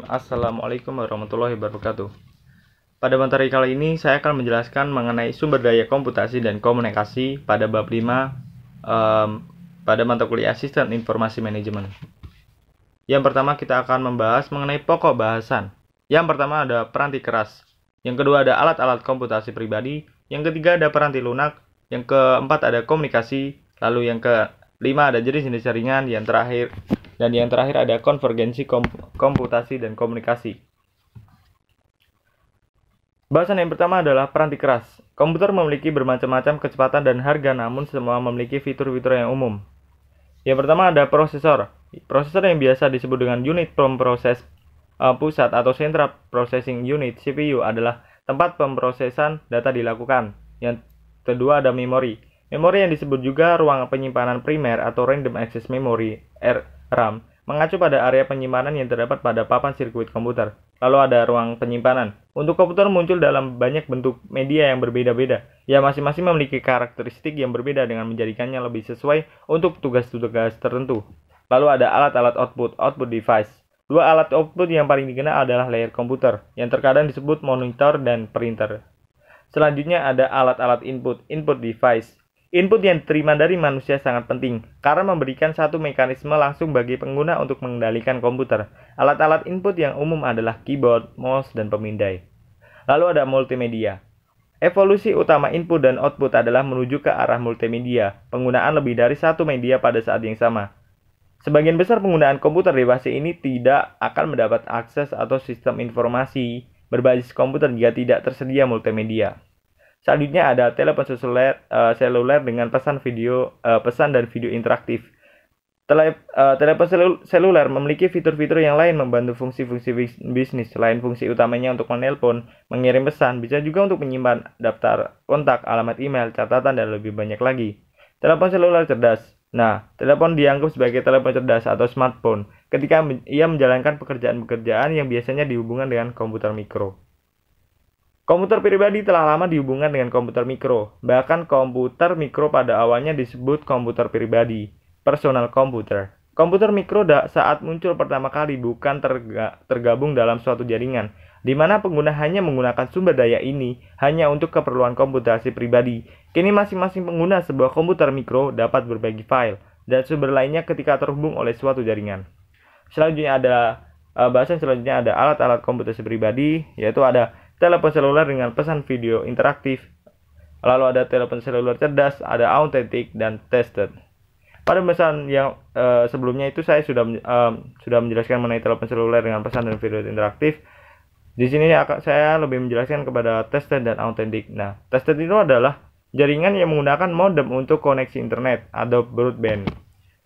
Assalamualaikum warahmatullahi wabarakatuh. Pada materi kali ini saya akan menjelaskan mengenai sumber daya komputasi dan komunikasi pada bab 5 pada mata kuliah Sistem Informasi Manajemen. Yang pertama kita akan membahas mengenai pokok bahasan. Yang pertama ada peranti keras. Yang kedua ada alat-alat komputasi pribadi. Yang ketiga ada peranti lunak. Yang keempat ada komunikasi. Lalu yang kelima ada jenis-jenis jaringan. Yang terakhir ada konvergensi komputasi dan komunikasi. Bahasan yang pertama adalah peranti keras. Komputer memiliki bermacam-macam kecepatan dan harga, namun semua memiliki fitur-fitur yang umum. Yang pertama ada prosesor. Prosesor yang biasa disebut dengan unit pemproses pusat atau Central Processing Unit (CPU) adalah tempat pemrosesan data dilakukan. Yang kedua ada memori. Memori yang disebut juga ruang penyimpanan primer atau Random Access Memory (RAM) mengacu pada area penyimpanan yang terdapat pada papan sirkuit komputer. Lalu ada ruang penyimpanan. Untuk komputer muncul dalam banyak bentuk media yang berbeda-beda. Ya, masing-masing memiliki karakteristik yang berbeda dengan menjadikannya lebih sesuai untuk tugas-tugas tertentu. Lalu ada alat-alat output device. Dua alat output yang paling dikenal adalah layar komputer, yang terkadang disebut monitor dan printer. Selanjutnya ada alat-alat input device. Input yang diterima dari manusia sangat penting, karena memberikan satu mekanisme langsung bagi pengguna untuk mengendalikan komputer. Alat-alat input yang umum adalah keyboard, mouse, dan pemindai. Lalu ada multimedia. Evolusi utama input dan output adalah menuju ke arah multimedia, penggunaan lebih dari satu media pada saat yang sama. Sebagian besar penggunaan komputer dewasa ini tidak akan mendapat akses atau sistem informasi berbasis komputer jika tidak tersedia multimedia. Selanjutnya ada telepon seluler dengan pesan dan video interaktif. Telepon seluler memiliki fitur-fitur yang lain membantu fungsi-fungsi bisnis. Selain fungsi utamanya untuk menelpon, mengirim pesan, bisa juga untuk menyimpan daftar kontak, alamat email, catatan, dan lebih banyak lagi. Telepon seluler cerdas. Nah, telepon dianggap sebagai telepon cerdas atau smartphone ketika ia menjalankan pekerjaan-pekerjaan yang biasanya dihubungkan dengan komputer mikro. Komputer pribadi telah lama dihubungkan dengan komputer mikro. Bahkan komputer mikro pada awalnya disebut komputer pribadi, personal computer. Komputer mikro saat muncul pertama kali bukan tergabung dalam suatu jaringan, di mana pengguna hanya menggunakan sumber daya ini hanya untuk keperluan komputasi pribadi. Kini masing-masing pengguna sebuah komputer mikro dapat berbagi file dan sumber lainnya ketika terhubung oleh suatu jaringan. Selanjutnya ada alat-alat komputasi pribadi, yaitu ada telepon seluler dengan pesan video interaktif. Lalu ada telepon seluler cerdas, ada authentic dan tested. Pada pembahasan yang sebelumnya itu saya sudah menjelaskan mengenai telepon seluler dengan pesan dan video interaktif. Di sini saya lebih menjelaskan kepada tested dan authentic. Nah, tested itu adalah jaringan yang menggunakan modem untuk koneksi internet atau broadband.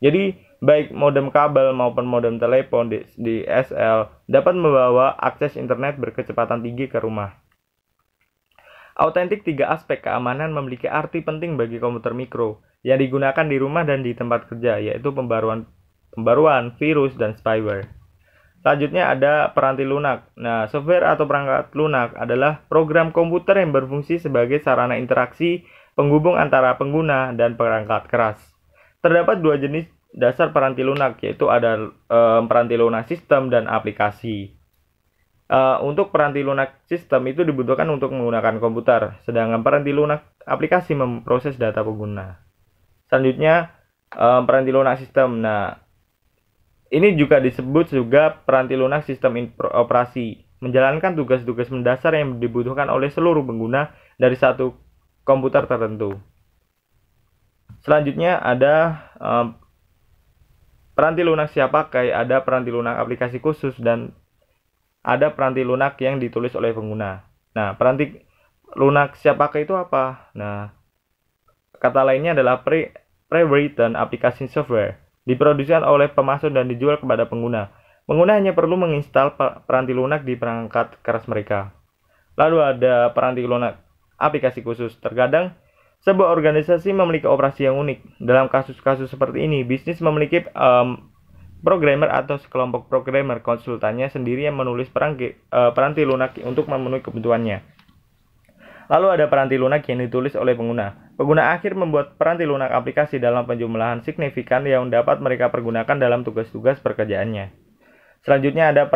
Jadi baik modem kabel maupun modem telepon DSL dapat membawa akses internet berkecepatan tinggi ke rumah. Autentik tiga aspek keamanan memiliki arti penting bagi komputer mikro yang digunakan di rumah dan di tempat kerja, yaitu pembaruan virus dan spyware. Selanjutnya ada peranti lunak. Nah, software atau perangkat lunak adalah program komputer yang berfungsi sebagai sarana interaksi penghubung antara pengguna dan perangkat keras. Terdapat dua jenis dasar peranti lunak, yaitu ada peranti lunak sistem dan aplikasi. Untuk peranti lunak sistem itu dibutuhkan untuk menggunakan komputer, sedangkan peranti lunak aplikasi memproses data pengguna. Selanjutnya peranti lunak sistem. Nah, ini juga disebut juga peranti lunak sistem operasi, menjalankan tugas-tugas mendasar yang dibutuhkan oleh seluruh pengguna dari satu komputer tertentu. Selanjutnya ada peranti lunak siap pakai, ada peranti lunak aplikasi khusus, dan ada peranti lunak yang ditulis oleh pengguna. Nah, peranti lunak siap pakai itu apa? Nah, kata lainnya adalah pre-written application software, diproduksi oleh pemasok dan dijual kepada pengguna. Pengguna hanya perlu menginstal peranti lunak di perangkat keras mereka. Lalu ada peranti lunak aplikasi khusus. Terkadang sebuah organisasi memiliki operasi yang unik. Dalam kasus-kasus seperti ini, bisnis memiliki programmer atau sekelompok programmer konsultannya sendiri yang menulis peranti lunak untuk memenuhi kebutuhannya. Lalu ada peranti lunak yang ditulis oleh pengguna. Pengguna akhir membuat peranti lunak aplikasi dalam penjumlahan signifikan yang dapat mereka pergunakan dalam tugas-tugas pekerjaannya. Selanjutnya ada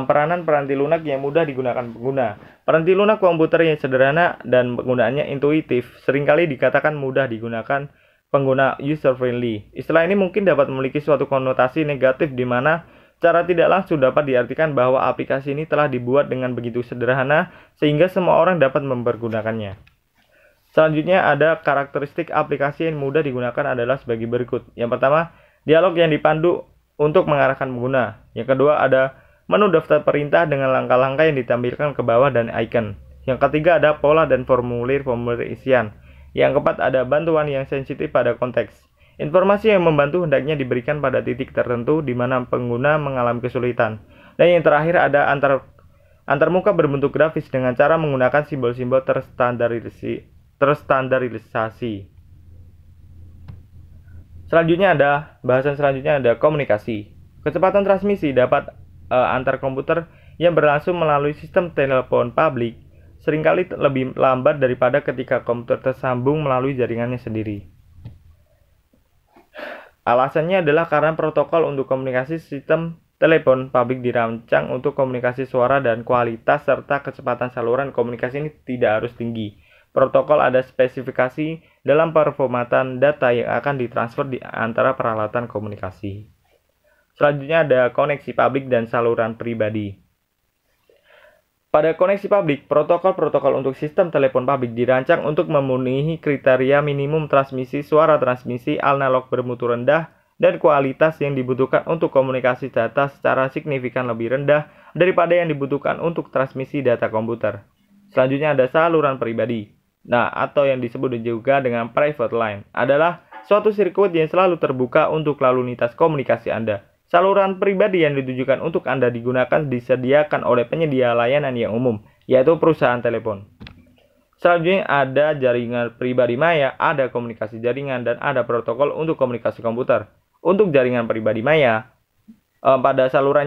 peranan peranti lunak yang mudah digunakan pengguna. Peranti lunak komputer yang sederhana dan penggunaannya intuitif seringkali dikatakan mudah digunakan pengguna, user friendly. Istilah ini mungkin dapat memiliki suatu konotasi negatif di mana cara tidak langsung dapat diartikan bahwa aplikasi ini telah dibuat dengan begitu sederhana sehingga semua orang dapat mempergunakannya. Selanjutnya ada karakteristik aplikasi yang mudah digunakan adalah sebagai berikut. Yang pertama, dialog yang dipandu untuk mengarahkan pengguna. Yang kedua ada menu daftar perintah dengan langkah-langkah yang ditampilkan ke bawah dan icon. Yang ketiga ada pola dan formulir-formulir isian. Yang keempat ada bantuan yang sensitif pada konteks. Informasi yang membantu hendaknya diberikan pada titik tertentu di mana pengguna mengalami kesulitan. Dan yang terakhir ada antarmuka berbentuk grafis dengan cara menggunakan simbol-simbol terstandarisasi. Bahasan selanjutnya ada komunikasi. Kecepatan transmisi dapat antar komputer yang berlangsung melalui sistem telepon publik seringkali lebih lambat daripada ketika komputer tersambung melalui jaringannya sendiri. Alasannya adalah karena protokol untuk komunikasi sistem telepon publik dirancang untuk komunikasi suara dan kualitas serta kecepatan saluran komunikasi ini tidak harus tinggi. Protokol ada spesifikasi dalam performatan data yang akan ditransfer di antara peralatan komunikasi. Selanjutnya ada koneksi publik dan saluran pribadi. Pada koneksi publik, protokol-protokol untuk sistem telepon publik dirancang untuk memenuhi kriteria minimum transmisi suara transmisi analog bermutu rendah dan kualitas yang dibutuhkan untuk komunikasi data secara signifikan lebih rendah daripada yang dibutuhkan untuk transmisi data komputer. Selanjutnya ada saluran pribadi. Nah, atau yang disebut juga dengan private line, adalah suatu sirkuit yang selalu terbuka untuk lalu lintas komunikasi Anda. Saluran pribadi yang ditujukan untuk Anda disediakan oleh penyedia layanan yang umum, yaitu perusahaan telepon. Selanjutnya ada jaringan pribadi maya, ada komunikasi jaringan, dan ada protokol untuk komunikasi komputer. Untuk jaringan pribadi maya, pada saluran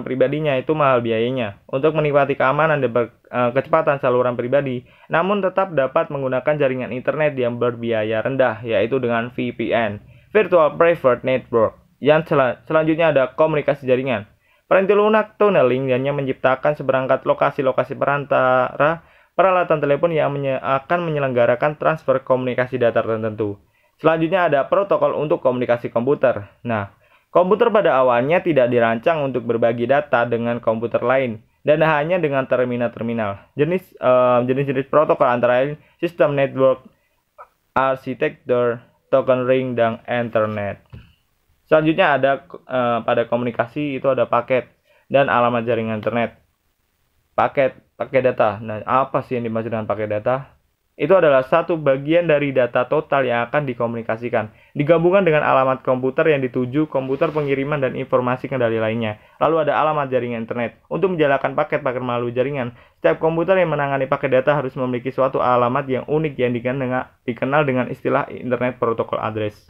pribadinya itu mahal biayanya untuk menikmati keamanan dan kecepatan saluran pribadi, namun tetap dapat menggunakan jaringan internet yang berbiaya rendah, yaitu dengan VPN, Virtual Private Network. Yang selanjutnya ada komunikasi jaringan. Peranti lunak tunneling hanya menciptakan seperangkat lokasi-lokasi perantara peralatan telepon yang akan menyelenggarakan transfer komunikasi data tertentu. Selanjutnya ada protokol untuk komunikasi komputer. Nah, komputer pada awalnya tidak dirancang untuk berbagi data dengan komputer lain dan hanya dengan terminal-terminal. Jenis-jenis protokol antara lain sistem network, arsitektur, token ring, dan internet. Selanjutnya ada pada komunikasi itu ada paket dan alamat jaringan internet. Paket data. Nah, apa sih yang dimaksud dengan paket data? Itu adalah satu bagian dari data total yang akan dikomunikasikan, digabungkan dengan alamat komputer yang dituju, komputer pengiriman, dan informasi kendali lainnya. Lalu ada alamat jaringan internet. Untuk menjalankan paket-paket melalui jaringan, setiap komputer yang menangani paket data harus memiliki suatu alamat yang unik yang dikenal dengan istilah Internet Protocol Address.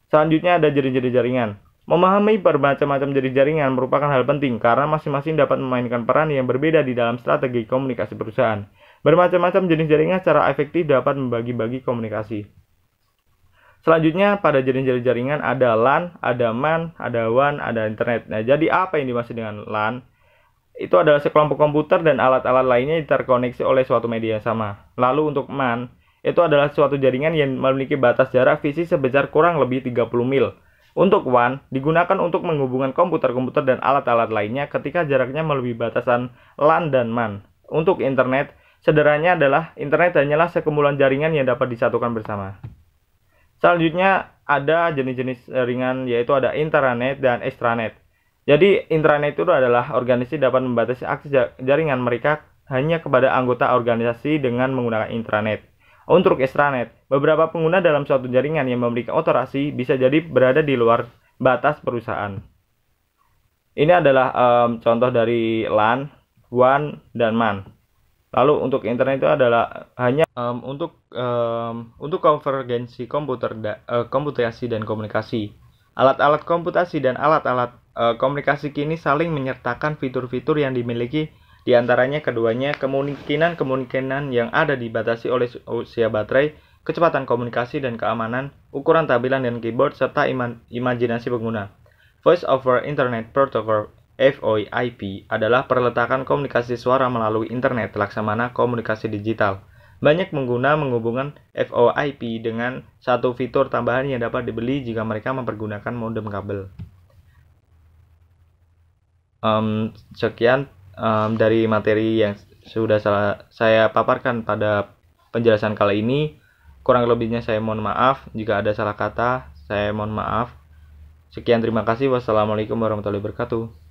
Selanjutnya ada jenis-jenis jaringan. Memahami bermacam-macam jenis jaringan merupakan hal penting karena masing-masing dapat memainkan peran yang berbeda di dalam strategi komunikasi perusahaan. Bermacam-macam jenis jaringan secara efektif dapat membagi-bagi komunikasi. Selanjutnya pada jenis-jenis jaringan ada LAN, ada MAN, ada WAN, ada internet. Nah, jadi apa yang dimaksud dengan LAN? Itu adalah sekelompok komputer dan alat-alat lainnya terkoneksi oleh suatu media yang sama. Lalu untuk MAN, itu adalah suatu jaringan yang memiliki batas jarak fisik sebesar kurang lebih 30 mil. Untuk WAN, digunakan untuk menghubungkan komputer-komputer dan alat-alat lainnya ketika jaraknya melebihi batasan LAN dan MAN. Untuk internet, sederhananya adalah internet hanyalah sekumpulan jaringan yang dapat disatukan bersama. Selanjutnya ada jenis-jenis jaringan yaitu ada intranet dan extranet. Jadi intranet itu adalah organisasi dapat membatasi akses jaringan mereka hanya kepada anggota organisasi dengan menggunakan intranet. Untuk extranet, beberapa pengguna dalam suatu jaringan yang memiliki otorasi bisa jadi berada di luar batas perusahaan. Ini adalah contoh dari LAN, WAN, dan MAN. Lalu untuk internet itu adalah hanya untuk konvergensi komputasi dan komunikasi. Alat-alat komputasi dan alat-alat komunikasi kini saling menyertakan fitur-fitur yang dimiliki. Di antaranya keduanya kemungkinan yang ada dibatasi oleh usia baterai, kecepatan komunikasi dan keamanan, ukuran tampilan dan keyboard, serta imajinasi pengguna. Voice over Internet Protocol (VoIP) adalah perletakan komunikasi suara melalui internet laksamana komunikasi digital. Banyak pengguna menghubungkan VoIP dengan satu fitur tambahan yang dapat dibeli jika mereka mempergunakan modem kabel. Sekian dari materi yang sudah saya paparkan pada penjelasan kali ini. Kurang lebihnya saya mohon maaf. Jika ada salah kata, saya mohon maaf. Sekian, terima kasih. Wassalamualaikum warahmatullahi wabarakatuh.